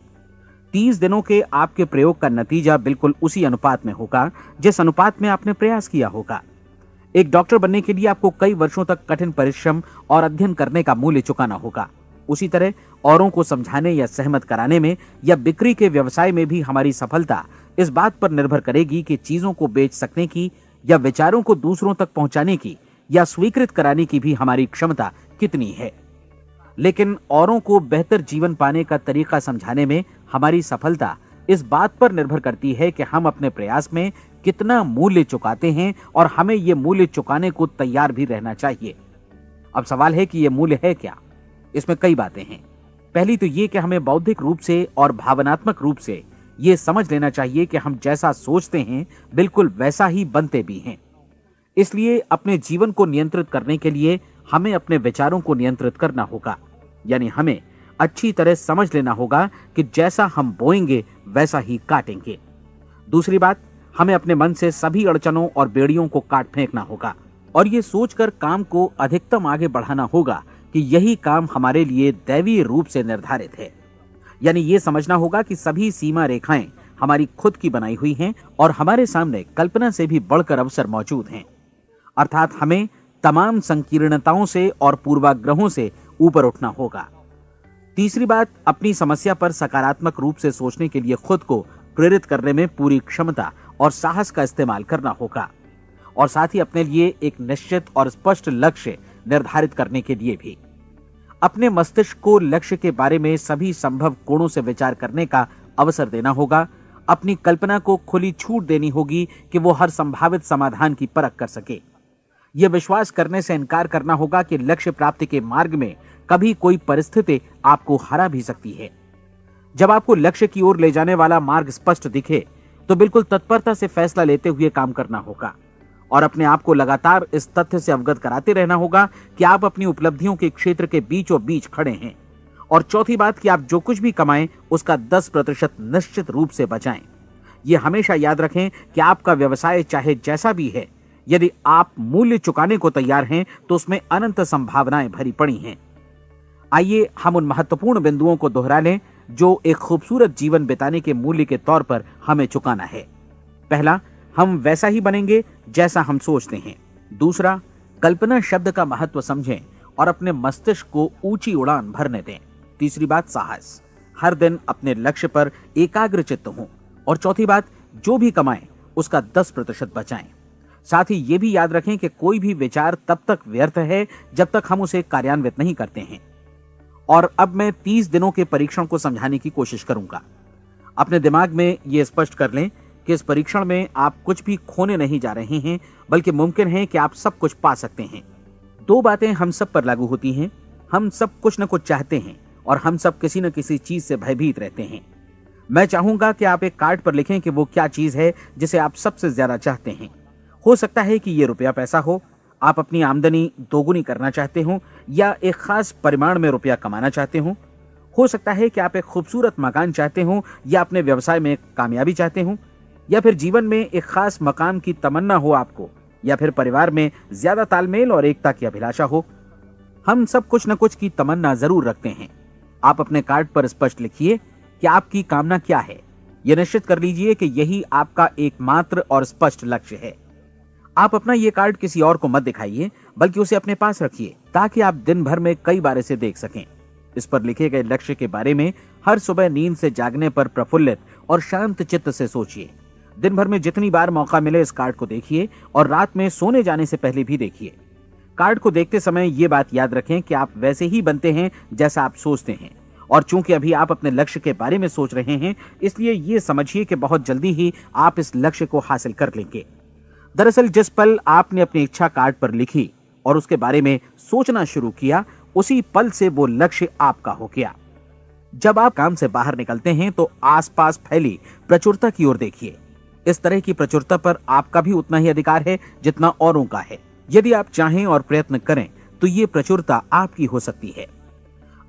30 दिनों के आपके प्रयोग का नतीजा बिल्कुल उसी अनुपात में होगा जिस अनुपात में आपने प्रयास किया होगा। एक डॉक्टर बनने के लिए आपको कई वर्षों तक कठिन परिश्रम और अध्ययन करने का मूल्य चुकाना होगा। उसी तरह औरों को समझाने या सहमत कराने में या बिक्री के व्यवसाय में भी हमारी सफलता इस बात पर निर्भर करेगी कि चीजों को बेच सकने की या विचारों को दूसरों तक पहुंचाने की या स्वीकृत कराने की भी हमारी क्षमता कितनी है। लेकिन औरों को बेहतर जीवन पाने का तरीका समझाने में हमारी सफलता इस बात पर निर्भर करती है कि हम अपने प्रयास में कितना मूल्य चुकाते हैं और हमें यह मूल्य चुकाने को तैयार भी रहना चाहिए। अब सवाल है कि यह मूल्य है क्या? इसमें कई बातें हैं। पहली तो यह कि हमें बौद्धिक रूप से और भावनात्मक रूप से यह समझ लेना चाहिए कि हम जैसा सोचते हैं बिल्कुल वैसा ही बनते भी हैं। इसलिए अपने जीवन को नियंत्रित करने के लिए हमें अपने विचारों को नियंत्रित करना होगा। यानी हमें अच्छी तरह समझ लेना होगा कि जैसा हम बोएंगे वैसा ही काटेंगे। दूसरी बात, हमें अपने मन से सभी अड़चनों और बेड़ियों को काट फेंकना होगा और ये सोचकर काम को अधिकतम आगे बढ़ाना होगा कि यही काम हमारे लिए दैवीय रूप से निर्धारित है। यानी ये समझना होगा कि सभी सीमा रेखाएं हमारी खुद की बनाई हुई हैं और हमारे सामने कल्पना से भी बढ़कर अवसर मौजूद हैं। अर्थात हमें तमाम संकीर्णताओं से और पूर्वाग्रहों से ऊपर उठना होगा। तीसरी बात, अपनी समस्या पर सकारात्मक रूप से सोचने के लिए खुद को प्रेरित करने में पूरी क्षमता और साहस का इस्तेमाल करना होगा और साथ ही अपने लिए एक निश्चित और स्पष्ट लक्ष्य निर्धारित करने के लिए भी। अपने मस्तिष्क को लक्ष्य के बारे में सभी संभव कोणों से विचार करने का अवसर देना होगा। अपनी कल्पना को खुली छूट देनी होगी कि वो हर संभावित समाधान की परख कर सके। यह विश्वास करने से इनकार करना होगा कि लक्ष्य प्राप्ति के मार्ग में कभी कोई परिस्थिति आपको हरा भी सकती है। जब आपको लक्ष्य की ओर ले जाने वाला मार्ग स्पष्ट दिखे तो बिल्कुल तत्परता से फैसला लेते हुए काम करना होगा और अपने आप को लगातार इस तथ्य से अवगत कराते रहना होगा कि आप अपनी उपलब्धियों के क्षेत्र के बीचों बीच खड़े हैं। और चौथी बात कि आप जो कुछ भी कमाएं उसका 10% निश्चित रूप से बचाएं। यह हमेशा याद रखें कि आपका व्यवसाय चाहे जैसा भी है, यदि आप मूल्य चुकाने को तैयार हैं तो उसमें अनंत संभावनाएं भरी पड़ी हैं। आइए हम उन महत्वपूर्ण बिंदुओं को दोहरा लें जो एक खूबसूरत जीवन बिताने के मूल्य के तौर पर हमें चुकाना है। पहला, हम वैसा ही बनेंगे जैसा हम सोचते हैं। दूसरा, कल्पना शब्द का महत्व समझें और अपने मस्तिष्क को ऊंची उड़ान भरने दें। तीसरी बात, साहस, हर दिन अपने लक्ष्य पर एकाग्र चित्त हों। और चौथी बात, जो भी कमाएं उसका 10% बचाएं। साथ ही ये भी याद रखें कि कोई भी विचार तब तक व्यर्थ है जब तक हम उसे कार्यान्वित नहीं करते हैं। और अब मैं 30 दिनों के परीक्षण को समझाने की कोशिश करूंगा। अपने दिमाग में यह स्पष्ट कर लें कि इस परीक्षण में आप कुछ भी खोने नहीं जा रहे हैं, बल्कि मुमकिन है कि आप सब कुछ पा सकते हैं। 2 बातें हम सब पर लागू होती हैं। हम सब कुछ न कुछ चाहते हैं और हम सब किसी न किसी चीज से भयभीत रहते हैं। मैं चाहूंगा कि आप एक कार्ड पर लिखें कि वो क्या चीज है जिसे आप सबसे ज्यादा चाहते हैं। हो सकता है कि ये रुपया पैसा हो, आप अपनी आमदनी दोगुनी करना चाहते हो, या एक खास परिमाण में रुपया कमाना चाहते हो सकता है कि आप एक खूबसूरत मकान चाहते हो, या अपने व्यवसाय में कामयाबी चाहते हो, या फिर जीवन में एक खास मकाम की तमन्ना हो आपको, या फिर परिवार में ज्यादा तालमेल और एकता की अभिलाषा हो। हम सब कुछ न कुछ की तमन्ना जरूर रखते हैं। आप अपने कार्ड पर स्पष्ट लिखिए कि आपकी कामना क्या है। यह निश्चित कर लीजिए कि यही आपका एकमात्र और स्पष्ट लक्ष्य है। आप अपना ये कार्ड किसी और को मत दिखाइए, बल्कि उसे अपने पास रखिए ताकि आप दिन भर में कई बार इसे देख सकें। इस पर लिखे गए लक्ष्य के बारे में हर सुबह नींद से जागने पर प्रफुल्लित और शांत चित्त से सोचिए। दिन भर में जितनी बार मौका मिले इस कार्ड को देखिए और रात में सोने जाने से पहले भी देखिए। कार्ड को देखते समय ये बात याद रखें कि आप वैसे ही बनते हैं जैसा आप सोचते हैं। और चूंकि अभी आप अपने लक्ष्य के बारे में सोच रहे हैं, इसलिए ये समझिए कि बहुत जल्दी ही आप इस लक्ष्य को हासिल कर लेंगे। दरअसल जिस पल आपने अपनी इच्छा कार्ड पर लिखी और उसके बारे में सोचना शुरू किया, उसी पल से वो लक्ष्य आपका हो गया। जब आप काम से बाहर निकलते हैं तो आसपास फैली प्रचुरता की ओर देखिए। इस तरह की प्रचुरता पर आपका भी उतना ही अधिकार है जितना औरों का है। यदि आप चाहें और प्रयत्न करें तो ये प्रचुरता आपकी हो सकती है।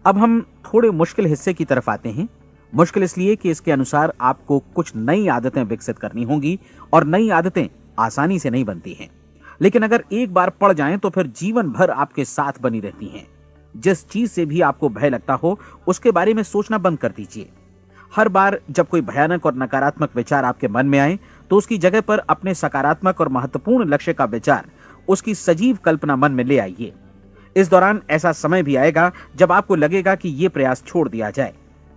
अब हम थोड़े मुश्किल हिस्से की तरफ आते हैं। मुश्किल इसलिए कि इसके अनुसार आपको कुछ नई आदतें विकसित करनी होंगी और नई आदतें आसानी से नहीं बनती हैं, लेकिन अगर एक बार पड़ जाएं तो फिर जीवन भर आपके साथ बनी रहती हैं। जिस चीज से भी आपको भय लगता हो उसके बारे में सोचना बंद कर दीजिए। हर बार जब कोई भयानक और नकारात्मक विचार आपके मन में आए तो उसकी जगह पर अपने सकारात्मक और महत्वपूर्ण लक्ष्य का विचार, उसकी सजीव कल्पना मन में ले आइए। इस दौरान ऐसा समय भी आएगा जब आपको लगेगा कि ये प्रयास छोड़ दिया जाए,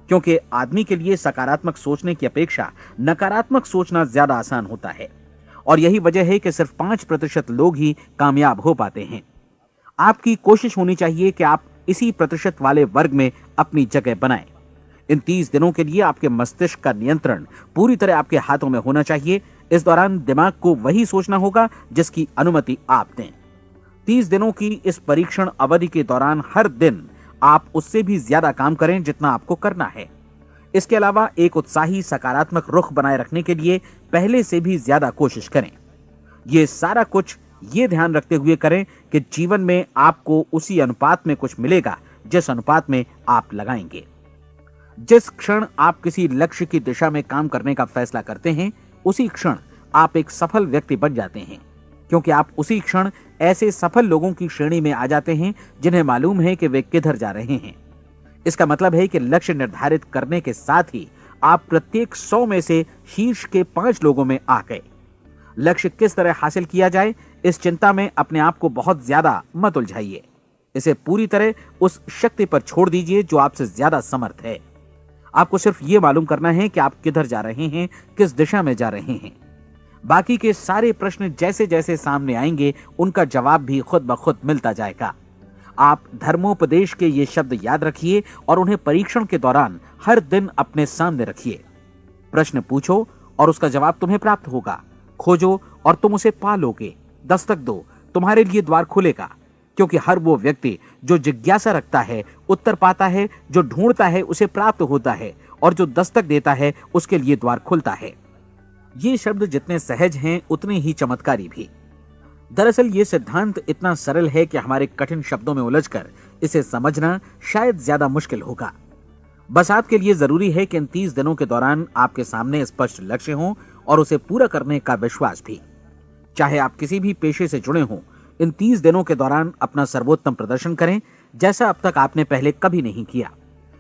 क्योंकि आदमी के लिए सकारात्मक सोचने की अपेक्षा नकारात्मक सोचना ज्यादा आसान होता है। और यही वजह है कि सिर्फ 5% लोग ही कामयाब हो पाते हैं। आपकी कोशिश होनी चाहिए कि आप इसी प्रतिशत वाले वर्ग में अपनी जगह बनाएं। इन 30 दिनों के लिए आपके मस्तिष्क का नियंत्रण पूरी तरह आपके हाथों में होना चाहिए। इस दौरान दिमाग को वही सोचना होगा जिसकी अनुमति आप दें। 30 दिनों की इस परीक्षण अवधि के दौरान हर दिन आप उससे भी ज्यादा काम करें जितना आपको करना है। इसके अलावा एक उत्साही सकारात्मक रुख बनाए रखने के लिए पहले से भी ज्यादा कोशिश करें। ये सारा कुछ ये ध्यान रखते हुए करें कि जीवन में आपको उसी अनुपात में कुछ मिलेगा जिस अनुपात में आप लगाएंगे। जिस क्षण आप किसी लक्ष्य की दिशा में काम करने का फैसला करते हैं, उसी क्षण आप एक सफल व्यक्ति बन जाते हैं, क्योंकि आप उसी क्षण ऐसे सफल लोगों की श्रेणी में आ जाते हैं जिन्हें मालूम है कि वे किधर जा रहे हैं। इसका मतलब है कि लक्ष्य निर्धारित करने के साथ ही आप प्रत्येक 100 में से शीर्ष के 5 लोगों में आ गए। लक्ष्य किस तरह हासिल किया जाए, इस चिंता में अपने आप को बहुत ज्यादा मत उलझाइए। इसे पूरी तरह उस शक्ति पर छोड़ दीजिए जो आपसे ज्यादा समर्थ है। आपको सिर्फ ये मालूम करना है कि आप किधर जा रहे हैं, किस दिशा में जा रहे हैं। बाकी के सारे प्रश्न जैसे जैसे सामने आएंगे उनका जवाब भी खुद ब खुद मिलता जाएगा। आप धर्मोपदेश के ये शब्द याद रखिए और उन्हें परीक्षण के दौरान हर दिन अपने सामने रखिए। प्रश्न पूछो और उसका जवाब तुम्हें प्राप्त होगा। खोजो और तुम उसे पा लोगे। दस्तक दो, तुम्हारे लिए द्वार खुलेगा, क्योंकि हर वो व्यक्ति जो जिज्ञासा रखता है उत्तर पाता है, जो ढूंढता है उसे प्राप्त होता है, और जो दस्तक देता है उसके लिए द्वार खुलता है। ये शब्द जितने सहज हैं उतने ही चमत्कारी भी। दरअसल ये सिद्धांत इतना सरल है कि हमारे कठिन शब्दों में उलझकर इसे समझना शायद ज्यादा मुश्किल होगा। बस आपके लिए जरूरी है कि इन 30 दिनों के दौरान आपके सामने स्पष्ट लक्ष्य हो और उसे पूरा करने का विश्वास भी। चाहे आप किसी भी पेशे से जुड़े हों, इन 30 दिनों के दौरान अपना सर्वोत्तम प्रदर्शन करें, जैसा अब तक आपने पहले कभी नहीं किया।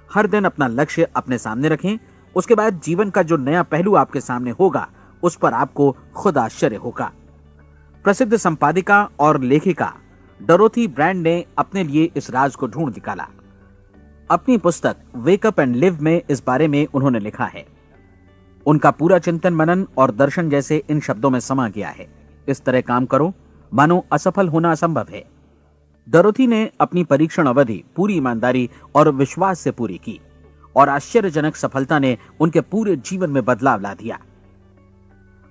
हर दिन अपना लक्ष्य अपने सामने रखें। उसके बाद जीवन का जो नया पहलू आपके सामने होगा उस पर आपको खुद आश्चर्य होगा। प्रसिद्ध संपादिका और लेखिका डोरोथी ब्रैंड ने अपने लिए इस राज को ढूंढ निकाला। अपनी पुस्तक वेक अप एंड लिव में इस बारे में उन्होंने लिखा है। उनका पूरा चिंतन मनन और दर्शन जैसे इन शब्दों में समा गया है। इस तरह काम करो मानो असफल होना असंभव है। डोरोथी ने अपनी परीक्षण अवधि पूरी ईमानदारी और विश्वास से पूरी की और आश्चर्यजनक सफलता ने उनके पूरे जीवन में बदलाव ला दिया।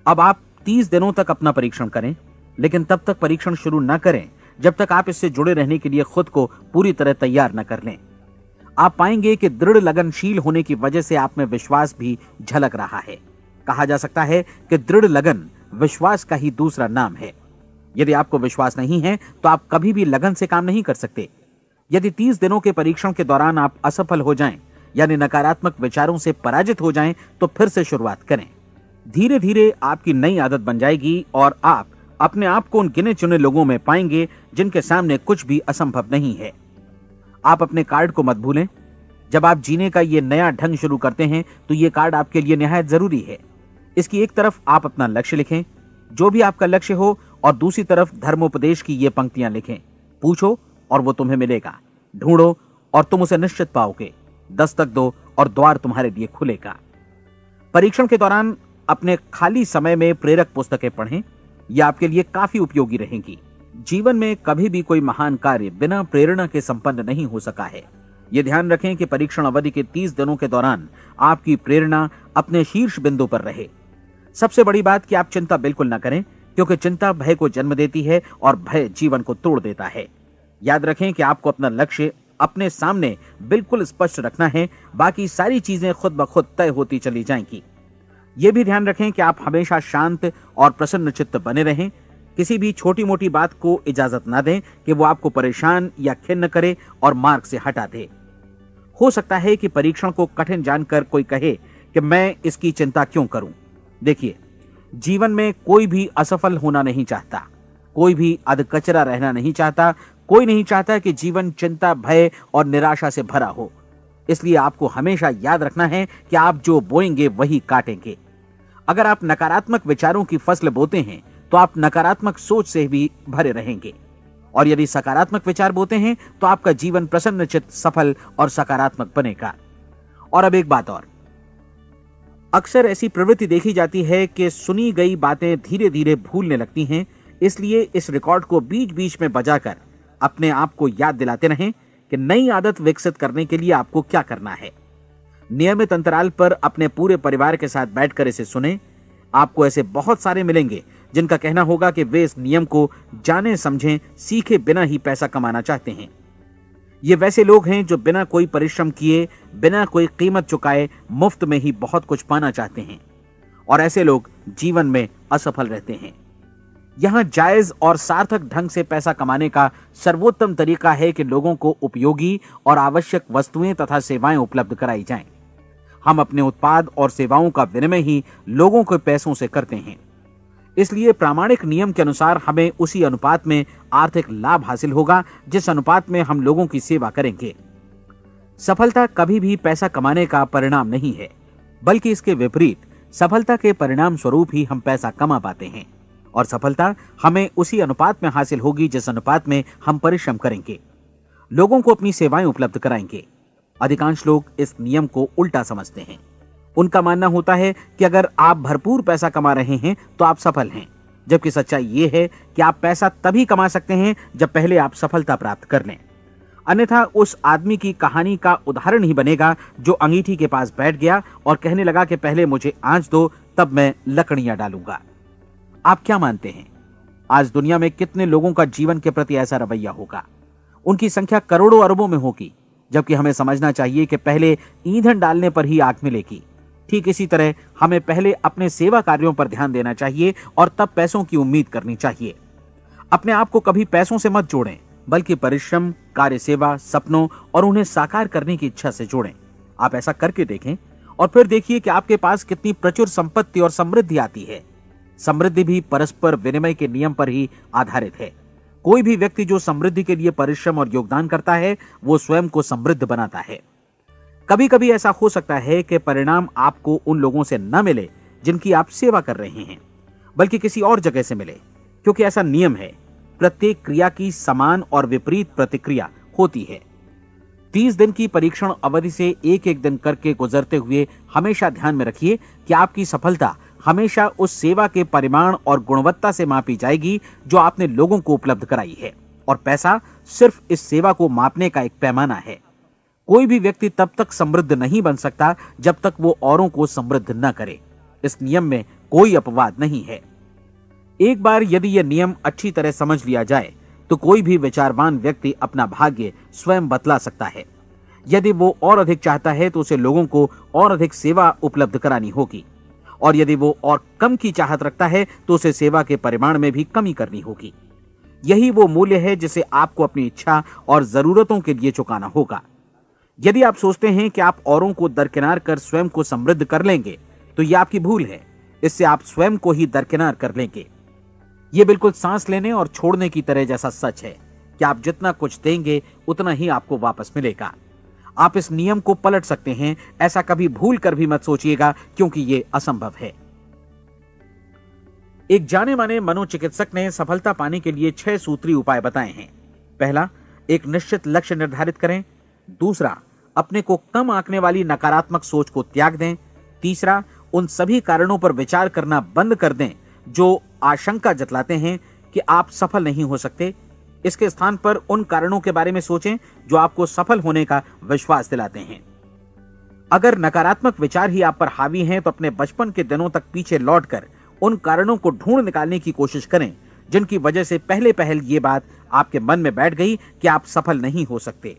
अब आप 30 दिनों तक अपना परीक्षण करें, लेकिन तब तक परीक्षण शुरू न करें जब तक आप इससे जुड़े रहने के लिए खुद को पूरी तरह तैयार न कर लें। आप पाएंगे कि दृढ़ लगनशील होने की वजह से आप में विश्वास भी झलक रहा है। कहा जा सकता है कि दृढ़ लगन विश्वास का ही दूसरा नाम है। यदि आपको विश्वास नहीं है तो आप कभी भी लगन से काम नहीं कर सकते। यदि 30 दिनों के परीक्षण के दौरान आप असफल हो जाएं, यानी नकारात्मक विचारों से पराजित हो जाएं, तो फिर से शुरुआत करें। धीरे धीरे आपकी नई आदत बन जाएगी और आप अपने आप को उन गिने चुने लोगों में पाएंगे जिनके सामने कुछ भी असंभव नहीं है। आप अपने कार्ड को मत भूलें। जब आप जीने का ये नया ढंग शुरू करते हैं तो ये कार्ड आपके लिए निहायत जरूरी है। इसकी एक तरफ आप अपना लक्ष्य लिखें, जो भी आपका लक्ष्य हो, और दूसरी तरफ धर्मोपदेश की ये पंक्तियां लिखें। पूछो और वो तुम्हें मिलेगा, ढूंढो और तुम उसे निश्चित पाओगे, दस्तक दो और द्वार तुम्हारे लिए खुलेगा। परीक्षण के दौरान अपने खाली समय में प्रेरक पुस्तकें पढ़ें। यह आपके लिए काफी उपयोगी रहेंगी। जीवन में कभी भी कोई महान कार्य बिना प्रेरणा के संपन्न नहीं हो सका है। यह ध्यान रखें कि परीक्षण अवधि के 30 दिनों के दौरान आपकी प्रेरणा अपने शीर्ष बिंदु पर रहे। सबसे बड़ी बात कि आप चिंता बिल्कुल न करें, क्योंकि चिंता भय को जन्म देती है और भय जीवन को तोड़ देता है। याद रखें कि आपको अपना लक्ष्य अपने सामने बिल्कुल स्पष्ट रखना है, बाकी सारी चीजें खुद ब खुद तय होती चली जाएंगी। यह भी ध्यान रखें कि आप हमेशा शांत और प्रसन्न चित्त बने रहें। किसी भी छोटी मोटी बात को इजाजत ना दें कि वो आपको परेशान या खिन्न करे और मार्ग से हटा दे। हो सकता है कि परीक्षण को कठिन जानकर कोई कहे कि मैं इसकी चिंता क्यों करूं। देखिए, जीवन में कोई भी असफल होना नहीं चाहता, कोई भी अधकचरा रहना नहीं चाहता, कोई नहीं चाहता कि जीवन चिंता, भय और निराशा से भरा हो। इसलिए आपको हमेशा याद रखना है कि आप जो बोएंगे वही काटेंगे। अगर आप नकारात्मक विचारों की फसल बोते हैं तो आप नकारात्मक सोच से भी भरे रहेंगे, और यदि सकारात्मक विचार बोते हैं तो आपका जीवन प्रसन्नचित्त, सफल और सकारात्मक बनेगा। और अब एक बात और, अक्सर ऐसी प्रवृत्ति देखी जाती है कि सुनी गई बातें धीरे धीरे भूलने लगती हैं। इसलिए इस रिकॉर्ड को बीच बीच में बजाकर अपने आप को याद दिलाते रहें कि नई आदत विकसित करने के लिए आपको क्या करना है। नियमित अंतराल पर अपने पूरे परिवार के साथ बैठकर इसे सुनें। आपको ऐसे बहुत सारे मिलेंगे जिनका कहना होगा कि वे इस नियम को जाने समझें सीखे बिना ही पैसा कमाना चाहते हैं। ये वैसे लोग हैं जो बिना कोई परिश्रम किए, बिना कोई कीमत चुकाए मुफ्त में ही बहुत कुछ पाना चाहते हैं, और ऐसे लोग जीवन में असफल रहते हैं। यहां जायज और सार्थक ढंग से पैसा कमाने का सर्वोत्तम तरीका है कि लोगों को उपयोगी और आवश्यक वस्तुएं तथा सेवाएं उपलब्ध कराई जाएं। हम अपने उत्पाद और सेवाओं का विनिमय ही लोगों के पैसों से करते हैं। इसलिए प्रामाणिक नियम के अनुसार हमें उसी अनुपात में आर्थिक लाभ हासिल होगा जिस अनुपात में हम लोगों की सेवा करेंगे। सफलता कभी भी पैसा कमाने का परिणाम नहीं है, बल्कि इसके विपरीत सफलता के परिणाम स्वरूप ही हम पैसा कमा पाते हैं, और सफलता हमें उसी अनुपात में हासिल होगी जिस अनुपात में हम परिश्रम करेंगे, लोगों को अपनी सेवाएं उपलब्ध कराएंगे। अधिकांश लोग इस नियम को उल्टा समझते हैं। उनका मानना होता है कि अगर आप भरपूर पैसा कमा रहे हैं तो आप सफल हैं, जबकि सच्चाई ये है कि आप पैसा तभी कमा सकते हैं जब पहले आप सफलता प्राप्त कर लें। अन्यथा उस आदमी की कहानी का उदाहरण ही बनेगा जो अंगीठी के पास बैठ गया और कहने लगा कि पहले मुझे आंच दो, तब मैं लकड़ियां डालूंगा। आप क्या मानते हैं, आज दुनिया में कितने लोगों का जीवन के प्रति ऐसा रवैया होगा? उनकी संख्या करोड़ों अरबों में होगी, जबकि हमें समझना चाहिए कि पहले ईंधन डालने पर ही आग मिलेगी। ठीक इसी तरह हमें पहले अपने सेवा कार्यों पर ध्यान देना चाहिए और तब पैसों की उम्मीद करनी चाहिए। अपने आप को कभी पैसों से मत जोड़ें, बल्कि परिश्रम, कार्य सेवा, सपनों और उन्हें साकार करने की इच्छा से जोड़ें। आप ऐसा करके देखें और फिर देखिए कि आपके पास कितनी प्रचुर संपत्ति और समृद्धि आती है। समृद्धि भी परस्पर विनिमय के नियम पर ही आधारित है। कोई भी व्यक्ति जो समृद्धि के लिए परिश्रम और योगदान करता है, वो स्वयं को समृद्ध बनाता है। कभी कभी ऐसा हो सकता है कि परिणाम आपको उन लोगों से न मिले जिनकी आप सेवा कर रहे हैं, बल्कि किसी और जगह से मिले, क्योंकि ऐसा नियम है, प्रत्येक क्रिया की समान और विपरीत प्रतिक्रिया होती है। 30 दिन की परीक्षण अवधि से एक एक दिन करके गुजरते हुए हमेशा ध्यान में रखिए कि आपकी सफलता हमेशा उस सेवा के परिमाण और गुणवत्ता से मापी जाएगी जो आपने लोगों को उपलब्ध कराई है, और पैसा सिर्फ इस सेवा को मापने का एक पैमाना है। कोई भी व्यक्ति तब तक समृद्ध नहीं बन सकता जब तक वो औरों को समृद्ध न करे। इस नियम में कोई अपवाद नहीं है। एक बार यदि यह नियम अच्छी तरह समझ लिया जाए तो कोई भी विचारवान व्यक्ति अपना भाग्य स्वयं बतला सकता है। यदि वो और अधिक चाहता है तो उसे लोगों को और अधिक सेवा उपलब्ध करानी होगी, और यदि वो और कम की चाहत रखता है तो उसे सेवा के परिमाण में भी कमी करनी होगी। यही वो मूल्य है जिसे आपको अपनी इच्छा और जरूरतों के लिए चुकाना होगा। यदि आप सोचते हैं कि आप औरों को दरकिनार कर स्वयं को समृद्ध कर लेंगे तो यह आपकी भूल है। इससे आप स्वयं को ही दरकिनार कर लेंगे। यह बिल्कुल सांस लेने और छोड़ने की तरह जैसा सच है कि आप जितना कुछ देंगे उतना ही आपको वापस मिलेगा। आप इस नियम को पलट सकते हैं, ऐसा कभी भूल कर भी मत सोचिएगा, क्योंकि यह असंभव है। एक जाने माने मनोचिकित्सक ने सफलता पाने के लिए 6 सूत्री उपाय बताए हैं। पहला, एक निश्चित लक्ष्य निर्धारित करें। दूसरा, अपने को कम आंकने वाली नकारात्मक सोच को त्याग दें। तीसरा, उन सभी कारणों पर विचार करना बंद कर दें जो आशंका जतलाते हैं कि आप सफल नहीं हो सकते। इसके स्थान पर उन कारणों के बारे में सोचें जो आपको सफल होने का विश्वास दिलाते हैं। अगर नकारात्मक विचार ही आप पर हावी हैं तो अपने बचपन के दिनों तक पीछे लौटकर उन कारणों को ढूंढ निकालने की कोशिश करें जिनकी वजह से पहले पहल ये बात आपके मन में बैठ गई कि आप सफल नहीं हो सकते।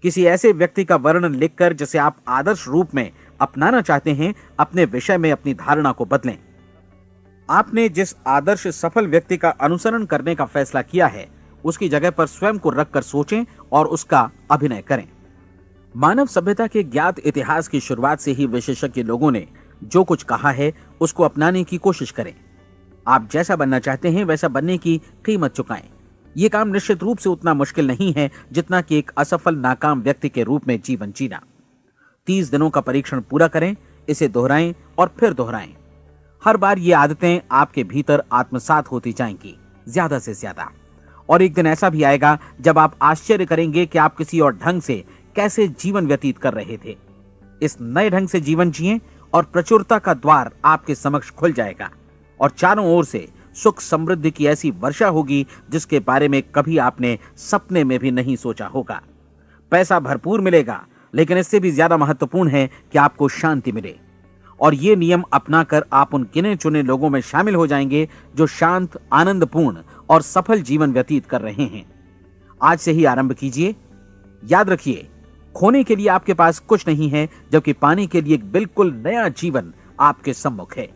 किसी ऐसे व्यक्ति का वर्णन लिखकर जिसे आप आदर्श रूप में अपनाना चाहते हैं, अपने विषय में अपनी धारणा को बदलें। आपने जिस आदर्श सफल व्यक्ति का अनुसरण करने का फैसला किया है उसकी जगह पर स्वयं को रखकर सोचें और उसका अभिनय करें। मानव सभ्यता के ज्ञात इतिहास की शुरुआत से ही विशेषज्ञ लोगों ने जो कुछ कहा है उसको अपनाने की कोशिश करें। आप जैसा बनना चाहते हैं वैसा बनने की कीमत चुकाएं। यह काम निश्चित रूप से उतना मुश्किल नहीं है जितना कि एक असफल नाकाम व्यक्ति के रूप में जीवन जीना। 30 दिनों का परीक्षण पूरा करें, इसे दोहराएं और फिर दोहराएं। हर बार ये आदतें आपके भीतर आत्मसात होती जाएंगी, ज्यादा से ज्यादा। और एक दिन ऐसा भी आएगा जब आप आश्चर्य करेंगे कि आप किसी और ढंग से कैसे जीवन व्यतीत कर रहे थे। इस नए ढंग से जीवन जिएं और प्रचुरता का द्वार आपके समक्ष खुल जाएगा और चारों ओर से सुख समृद्धि की ऐसी वर्षा होगी जिसके बारे में कभी आपने सपने में भी नहीं सोचा होगा। पैसा भरपूर मिलेगा, लेकिन इससे भी ज्यादा महत्वपूर्ण है कि आपको शांति मिले। और ये नियम अपनाकर आप उन गिने चुने लोगों में शामिल हो जाएंगे जो शांत, आनंदपूर्ण और सफल जीवन व्यतीत कर रहे हैं। आज से ही आरंभ कीजिए। याद रखिए, खोने के लिए आपके पास कुछ नहीं है, जबकि पाने के लिए एक बिल्कुल नया जीवन आपके सम्मुख है।